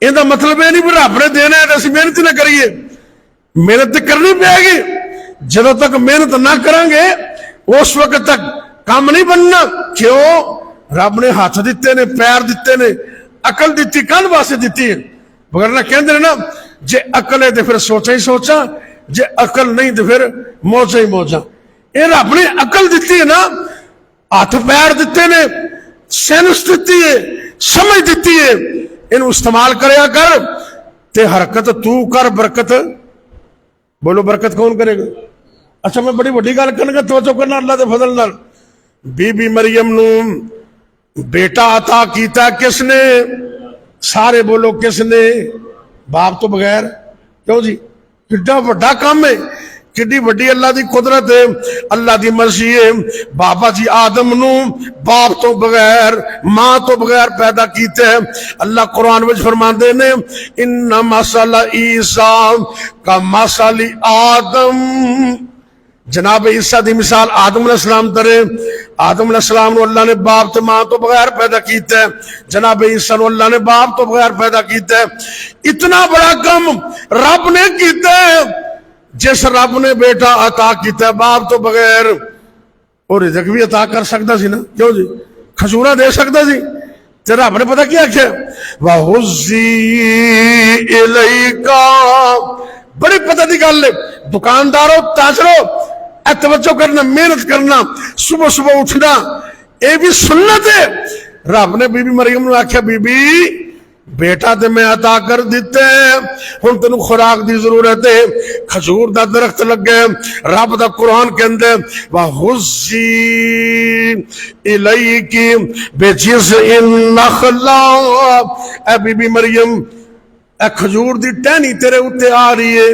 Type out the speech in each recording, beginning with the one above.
ਇਹਦਾ मतलब ਇਹ ਨਹੀਂ ਵੀ ਰੱਬ ਨੇ देना है तो ਅਸੀਂ मेहनत ना करिए। मेहनत करनी पेगी। ਜਦੋਂ तक मेहनत ना करांगे उस वक्त तक काम नहीं बनना। क्यों? रब ने हाथ दिते ने, पैर दिते ने, अकल दी कल वास्ते दी है। वरना कहते ना जे अकल है तो फिर सोचा ही सोचा, जे अकल नहीं तो फिर मौजा ही मौजा। ये रब ने अकल दी है ना, हाथ पैर दिते ने, सेंस दी है, समझ दी है, इन्हू इस्तेमाल करया कर ते हरकत तू कर। बरकत बोलो बरकत कौन करेगा? अच्छा मैं बड़ी वड्डी गल करना, तवज्जो करना अल्लाह के फजल नाल। बीबी मरियम नू बेटा अता कीता किसने? सारे बोलो किसने? बाप तो बगैर। क्यों जी? किड्डा वड्डा काम है, किड्डी वड्डी अल्लाह की कुदरत है, अल्लाह की मर्जी है। बाबा जी आदम नू बाप तो बगैर, मां तो बगैर पैदा किया है। अल्लाह कुरान में फरमाते ने इन्ना मसाला ईसा का मसाली आदम। जनाब ईसा की मिसाल आदम अलैहिस्सलाम तरे। आदम अलैहिस्सलाम अल्लाह ने बाप तो मां तो बगैर पैदा किया है। जनाब ईसा अल्लाह ने बाप तो बगैर पैदा किया है। इतना बड़ा काम रब ने किया है। जिस रब ने बेटा अता किया बाप तो बगैर, और रिज़्क भी अता कर सकता सी ना। क्यों जी? खजूरा दे सकता सी। ते रब ने पता क्या आख्या? वहुज़्ज़ी इलैका। बड़ी पता की गल है। दुकानदारों ताजरों तवज्जो करना, मेहनत करना, सुबह सुबह उठना, यह भी सुन्नत है। रब ने बीबी मरियम ने आख्या बीबी बेटा तो मैं अता कर दिते, हुण तेनू खुराक की जरूरत है। खजूर का दरख्त लगे, रब का कुरान कहंदे वहुज़्ज़ी इलैकी बिजिज़इन नखला। ए बीबी मरियम ए खजूर की टहनी तेरे उत्ते आ रही है,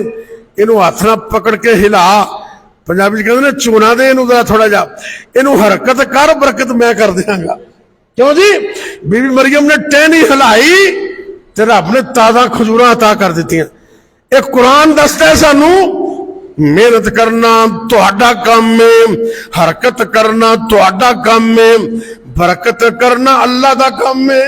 इनू हाथ ना पकड़ के हिला। पंजाबी कहते ने चूना दे इनू थोड़ा जा, इनू हरकत कर बरकत मैं कर देंगा। क्यों जी? बीबी मरियम ने टहनी हिलाई ते रब ने ताजा खजूर अता कर दी। एक कुरान दसदा है सानू मेहनत करना तुहाडा काम है, हरकत करना तुहाडा काम है, बरकत करना अल्लाह का काम है।